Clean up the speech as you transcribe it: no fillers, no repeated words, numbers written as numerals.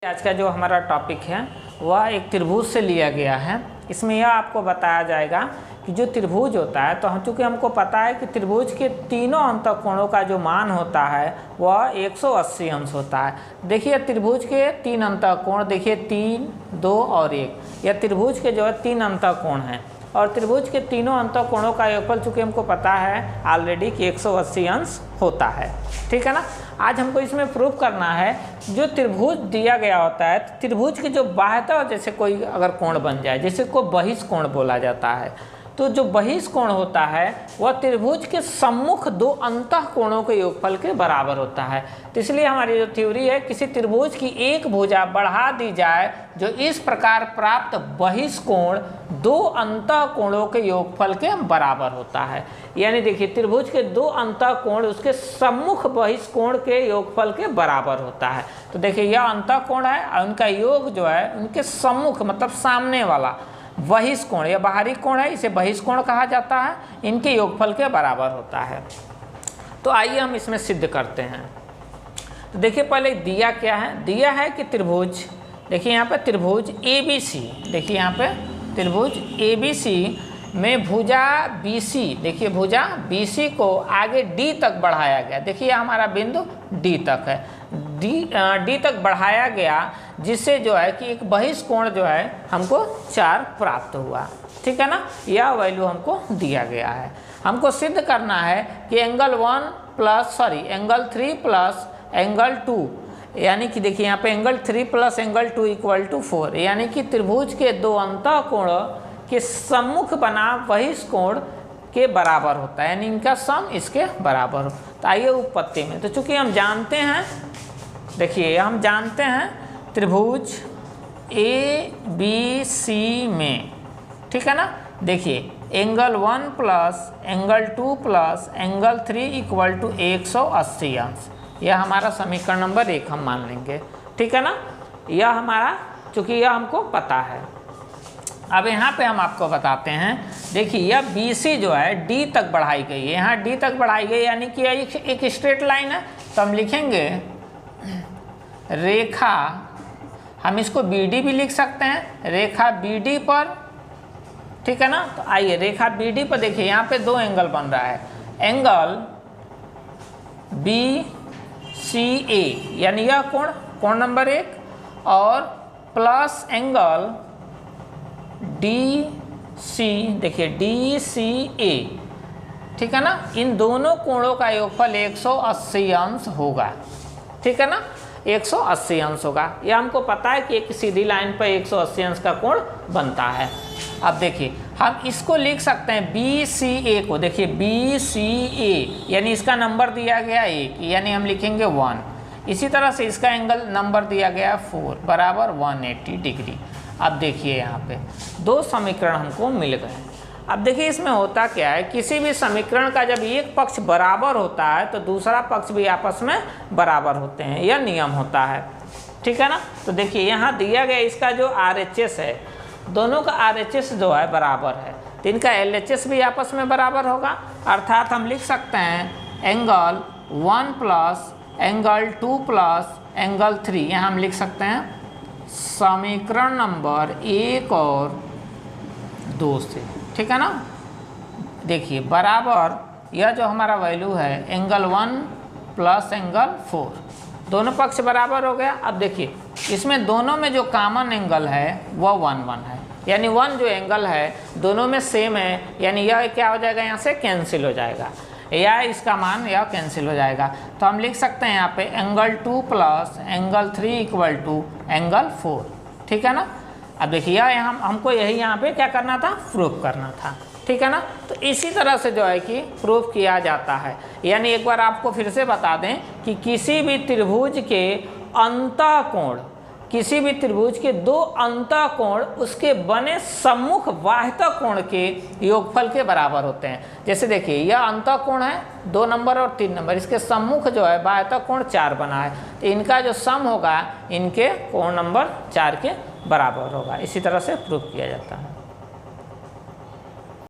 आज का जो हमारा टॉपिक है वह एक त्रिभुज से लिया गया है। इसमें यह आपको बताया जाएगा कि जो त्रिभुज होता है, तो चूँकि हमको पता है कि त्रिभुज के तीनों अंतःकोणों का जो मान होता है वह 180 अंश होता है। देखिए त्रिभुज के तीन अंतःकोण, देखिए 3, 2 और 1, यह त्रिभुज के जो है तीन अंतःकोण हैं और त्रिभुज के तीनों अंतःकोणों का योगफल चूँकि हमको पता है ऑलरेडी कि 180 अंश होता है। ठीक है ना। आज हमको इसमें प्रूफ करना है जो त्रिभुज दिया गया होता है, त्रिभुज के जो बाह्यतः जैसे कोई अगर कोण बन जाए, जैसे को बहिष्कोण बोला जाता है, तो जो बहिष्कोण होता है वह त्रिभुज के सम्मुख दो अंतःकोणों के योगफल के बराबर होता है। तो इसलिए हमारी जो थ्योरी है, किसी त्रिभुज की एक भुजा बढ़ा दी जाए जो इस प्रकार प्राप्त बहिष्कोण दो अंतःकोणों के योगफल के बराबर होता है। यानी देखिए त्रिभुज के दो अंतःकोण उसके सम्मुख बहिष्कोण के योगफल के बराबर होता है। तो देखिए यह अंतःकोण है और उनका योग जो है उनके सम्मुख मतलब सामने वाला बहिष्कोण, यह बाहरी कोण है, इसे बहिष्कोण कहा जाता है, इनके योगफल के बराबर होता है। तो आइए हम इसमें सिद्ध करते हैं। तो देखिए पहले दिया क्या है, दिया है कि त्रिभुज, देखिए यहाँ पे त्रिभुज ABC, देखिए यहाँ पे त्रिभुज ABC में भुजा BC, देखिए भुजा BC को आगे D तक बढ़ाया गया। देखिए हमारा बिंदु D तक है, D तक बढ़ाया गया, जिससे जो है कि एक बहिष्कोण जो है हमको 4 प्राप्त हुआ। ठीक है ना। यह वैल्यू हमको दिया गया है। हमको सिद्ध करना है कि एंगल 3 प्लस एंगल 2, यानी कि देखिए यहाँ पे angle 3 plus angle 2 equal to 4, यानी कि त्रिभुज के दो अंतःकोण के सम्मुख बना बहिष्कोण के बराबर होता है, यानी इनका सम इसके बराबर हो। तो आइए उत्पत्ति में, तो चूंकि हम जानते हैं, देखिए हम जानते हैं त्रिभुज ABC में, ठीक है ना, देखिए angle 1 plus angle 2 plus angle 3 equal to 180 अंश, यह हमारा समीकरण नंबर 1 हम मान लेंगे। ठीक है ना। यह हमारा, चूँकि यह हमको पता है। अब यहाँ पे हम आपको बताते हैं, देखिए यह BC जो है D तक बढ़ाई गई है, यहाँ D तक बढ़ाई गई, यानी कि एक स्ट्रेट लाइन है। तो हम लिखेंगे रेखा, हम इसको BD भी लिख सकते हैं, रेखा BD पर, ठीक है ना। तो आइए रेखा BD पर देखिए यहाँ पे दो एंगल बन रहा है, एंगल BCA यानी यह कोण नंबर 1 और प्लस एंगल DC, देखिए DCA, ठीक है ना। इन दोनों कोणों का योगफल 180 अंश होगा। ठीक है ना, 180 अंश होगा। यह हमको पता है कि एक सीधी लाइन पर 180 अंश का कोण बनता है। अब देखिए हम इसको लिख सकते हैं BCA को, देखिए BCA यानी इसका नंबर दिया गया 1, यानी हम लिखेंगे 1। इसी तरह से इसका एंगल नंबर दिया गया 4 बराबर 180 डिग्री। अब देखिए यहाँ पे दो समीकरण हमको मिल गए। अब देखिए इसमें होता क्या है, किसी भी समीकरण का जब एक पक्ष बराबर होता है तो दूसरा पक्ष भी आपस में बराबर होते हैं, यह नियम होता है। ठीक है ना। तो देखिए यहाँ दिया गया इसका जो RHS है, दोनों का RHS जो है बराबर है, तो इनका LHS भी आपस में बराबर होगा। अर्थात हम लिख सकते हैं angle 1 plus angle 2 plus angle 3, यहाँ हम लिख सकते हैं समीकरण नंबर 1 और 2 से। ठीक है ना। देखिए बराबर यह जो हमारा वैल्यू है एंगल 1 प्लस एंगल 4, दोनों पक्ष बराबर हो गया। अब देखिए इसमें दोनों में जो कॉमन एंगल है वह 1 1 है, यानी 1 जो एंगल है दोनों में सेम है, यानी यह क्या हो जाएगा, यहाँ से कैंसिल हो जाएगा, या इसका मान यह कैंसिल हो जाएगा। तो हम लिख सकते हैं यहाँ पे angle 2 plus angle 3 equal to angle 4। ठीक है ना। अब देखिए यह हमको यही यहाँ पे क्या करना था, प्रूफ करना था। ठीक है ना। तो इसी तरह से जो है कि प्रूफ किया जाता है। यानी एक बार आपको फिर से बता दें कि किसी भी त्रिभुज के अंतःकोण, किसी भी त्रिभुज के दो अंतःकोण उसके बने सम्मुख बाह्यतः कोण के योगफल के बराबर होते हैं। जैसे देखिए यह अंतःकोण है 2 नंबर और 3 नंबर, इसके सम्मुख जो है बाह्यतः कोण 4 बना है, तो इनका जो सम होगा इनके कोण नंबर 4 के बराबर होगा। इसी तरह से प्रूफ किया जाता है।